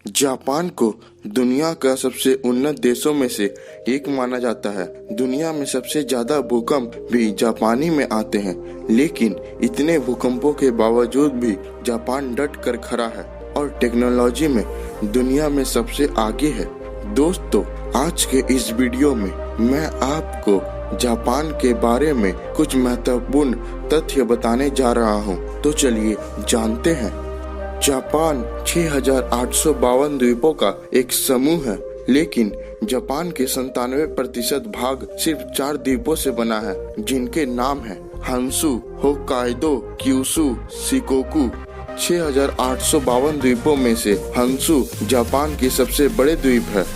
Japan को दुनिया का सबसे उन्नत देशों में से एक माना जाता है। दुनिया में सबसे ज्यादा भूकंप भी जापानी में आते हैं, लेकिन इतने भूकंपों के बावजूद भी जापान डट कर खड़ा है और टेक्नोलॉजी में दुनिया में सबसे आगे है। दोस्तों, आज के इस वीडियो में मैं आपको जापान के बारे में कुछ महत्वपूर्ण तथ्य बताने जा रहा हूं। तो चलिए जानते हैं। जापान 6,852 द्वीपों का एक समूह है, लेकिन जापान के 97% भाग सिर्फ 4 द्वीपों से बना है, जिनके नाम है हंसू, होक्काइडो, क्यूशू, शिकोकू। 6,852 द्वीपों में से हंसू जापान की सबसे बड़े द्वीप है।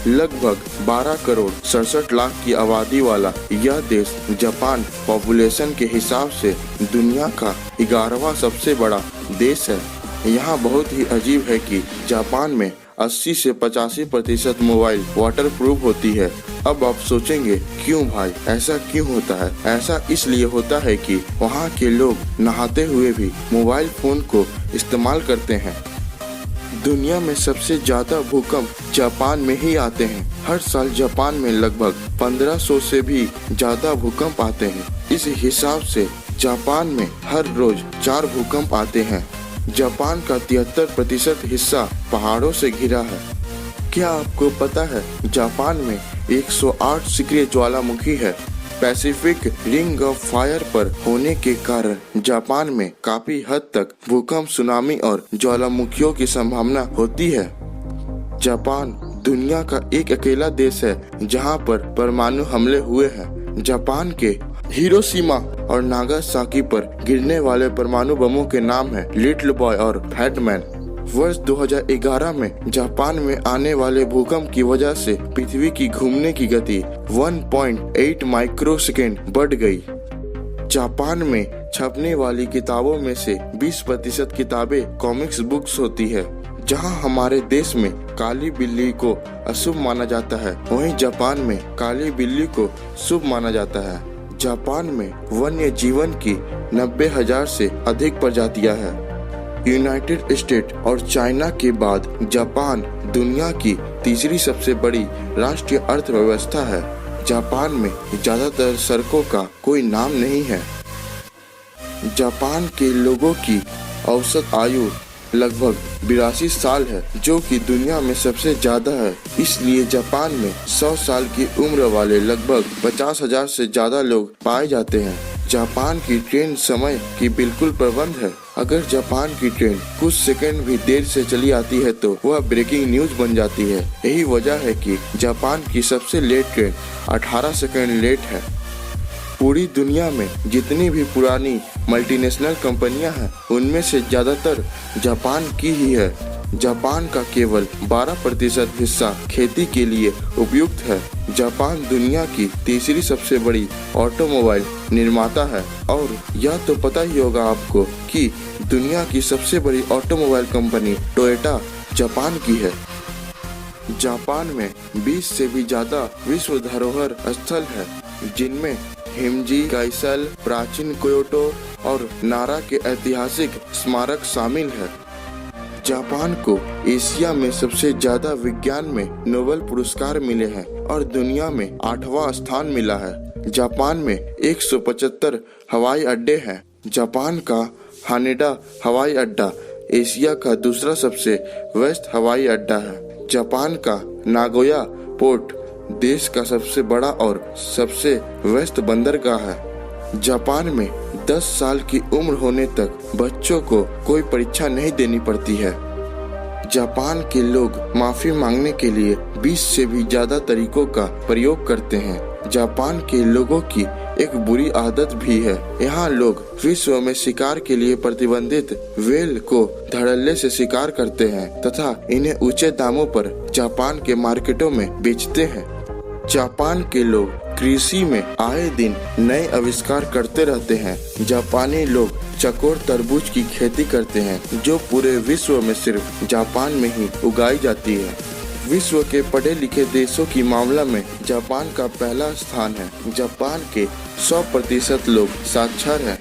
लगभग 12 करोड़ 67 लाख की आबादी वाला यह देश जापान पॉपुलेशन के हिसाब से दुनिया का 11वां सबसे बड़ा देश है। यहाँ बहुत ही अजीब है कि जापान में 80 से 85% मोबाइल वाटरप्रूफ होती है। अब आप सोचेंगे क्यों भाई, ऐसा क्यों होता है? ऐसा इसलिए होता है कि वहाँ के लोग नहाते हुए भी मोबाइल फोन को इस्तेमाल करते हैं। दुनिया में सबसे ज्यादा भूकंप जापान में ही आते हैं। हर साल जापान में लगभग 1500 से भी ज्यादा भूकंप आते हैं। इस हिसाब से जापान में हर रोज 4 भूकंप आते हैं। जापान का 73% हिस्सा पहाड़ों से घिरा है। क्या आपको पता है जापान में 108 सक्रिय ज्वालामुखी है? पैसिफिक रिंग ऑफ फायर पर होने के कारण जापान में काफी हद तक भूकंप, सुनामी और ज्वालामुखियों की संभावना होती है। जापान दुनिया का एक अकेला देश है जहां पर परमाणु हमले हुए हैं। जापान के हिरोशिमा और नागासाकी पर गिरने वाले परमाणु बमों के नाम है लिटिल बॉय और फैट मैन। वर्ष 2011 में जापान में आने वाले भूकंप की वजह से पृथ्वी की घूमने की गति 1.8 माइक्रोसेकंड बढ़ गई। जापान में छपने वाली किताबों में से 20% किताबें कॉमिक्स बुक्स होती है। जहां हमारे देश में काली बिल्ली को अशुभ माना जाता है, वहीं जापान में काली बिल्ली को शुभ माना जाता है। जापान में वन्य जीवन की 90,000 से अधिक प्रजातियां हैं। यूनाइटेड स्टेट और चाइना के बाद जापान दुनिया की तीसरी सबसे बड़ी राष्ट्रीय अर्थव्यवस्था है। जापान में ज्यादातर सड़कों का कोई नाम नहीं है। जापान के लोगों की औसत आयु लगभग 82 साल है, जो कि दुनिया में सबसे ज्यादा है। इसलिए जापान में 100 साल की उम्र वाले लगभग 50,000 से ज्यादा लोग पाए जाते हैं। जापान की ट्रेन समय की बिल्कुल पाबंद है। अगर जापान की ट्रेन कुछ सेकंड भी देर से चली आती है तो वह ब्रेकिंग न्यूज बन जाती है। यही वजह है कि जापान की सबसे लेट ट्रेन 18 सेकंड लेट है। पूरी दुनिया में जितनी भी पुरानी मल्टीनेशनल कंपनियां हैं, उनमें से ज्यादातर जापान की ही है। जापान का केवल 12% हिस्सा खेती के लिए उपयुक्त है। जापान दुनिया की तीसरी सबसे बड़ी ऑटोमोबाइल निर्माता है। और यह तो पता ही होगा आपको कि दुनिया की सबसे बड़ी ऑटोमोबाइल कंपनी टोयोटा जापान की है। जापान में 20 से भी ज्यादा विश्व धरोहर स्थल है, जिनमें हिमजी, काइसल, प्राचीन क्योटो और नारा के ऐतिहासिक स्मारक शामिल है। जापान को एशिया में सबसे ज्यादा विज्ञान में नोबेल पुरस्कार मिले हैं और दुनिया में 8वां स्थान मिला है। जापान में 175 हवाई अड्डे हैं। जापान का हानेडा हवाई अड्डा एशिया का दूसरा सबसे व्यस्त हवाई अड्डा है। जापान का नागोया पोर्ट देश का सबसे बड़ा और सबसे व्यस्त बंदरगाह है। जापान में 10 साल की उम्र होने तक बच्चों को कोई परीक्षा नहीं देनी पड़ती है। जापान के लोग माफी मांगने के लिए 20 से भी ज्यादा तरीकों का प्रयोग करते हैं। जापान के लोगों की एक बुरी आदत भी है। यहाँ लोग विश्व में शिकार के लिए प्रतिबंधित व्हेल को धड़ल्ले से शिकार करते हैं तथा इन्हें ऊंचे दामों पर जापान के मार्केटों में बेचते हैं। जापान के लोग कृषि में आए दिन नए आविष्कार करते रहते हैं। जापानी लोग चकोर तरबूज की खेती करते हैं, जो पूरे विश्व में सिर्फ जापान में ही उगाई जाती है। विश्व के पढ़े लिखे देशों की मामला में जापान का पहला स्थान है। जापान के 100% लोग साक्षर हैं।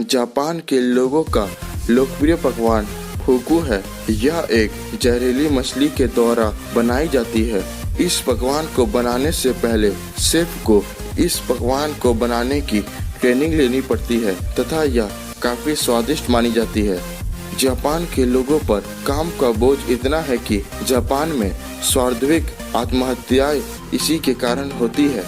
जापान के लोगों का लोकप्रिय पकवान फुकू है। यह एक जहरीली मछली के द्वारा बनाई जाती है। इस पकवान को बनाने से पहले शेफ को इस पकवान को बनाने की ट्रेनिंग लेनी पड़ती है तथा यह काफी स्वादिष्ट मानी जाती है। जापान के लोगों पर काम का बोझ इतना है कि जापान में स्वाभाविक आत्महत्याएं इसी के कारण होती है।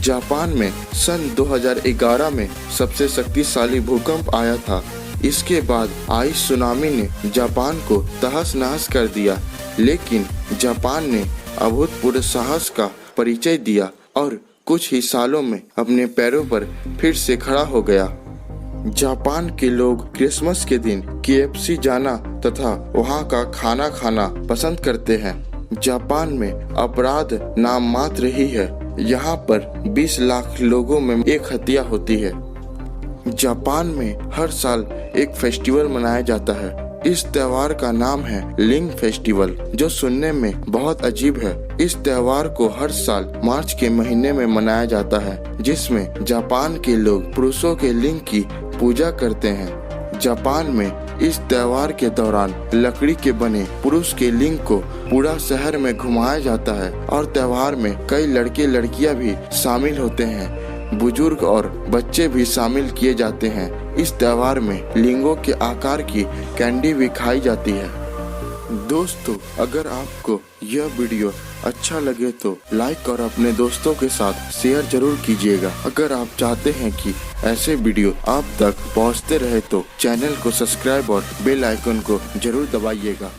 जापान में सन 2011 में सबसे शक्तिशाली भूकंप आया था। इसके बाद आई सुनामी ने जापान को तहस नहस कर दिया, लेकिन जापान ने अभूतपूर्व साहस का परिचय दिया और कुछ ही सालों में अपने पैरों पर फिर से खड़ा हो गया। जापान के लोग क्रिसमस के दिन KFC जाना तथा वहाँ का खाना खाना पसंद करते हैं। जापान में अपराध नाम मात्र ही है। यहाँ पर 20 लाख लोगों में एक हत्या होती है। जापान में हर साल एक फेस्टिवल मनाया जाता है। इस त्योहार का नाम है लिंग फेस्टिवल, जो सुनने में बहुत अजीब है। इस त्योहार को हर साल मार्च के महीने में मनाया जाता है, जिसमें जापान के लोग पुरुषों के लिंग की पूजा करते हैं। जापान में इस त्योहार के दौरान लकड़ी के बने पुरुष के लिंग को पूरा शहर में घुमाया जाता है और त्योहार में कई लड़के लड़कियां भी शामिल होते हैं। बुजुर्ग और बच्चे भी शामिल किए जाते हैं। इस त्योहार में लिंगों के आकार की कैंडी भी खाई जाती है। दोस्तों, अगर आपको यह वीडियो अच्छा लगे तो लाइक और अपने दोस्तों के साथ शेयर जरूर कीजिएगा। अगर आप चाहते हैं कि ऐसे वीडियो आप तक पहुंचते रहे तो चैनल को सब्सक्राइब और बेल आइकन को जरूर दबाइएगा।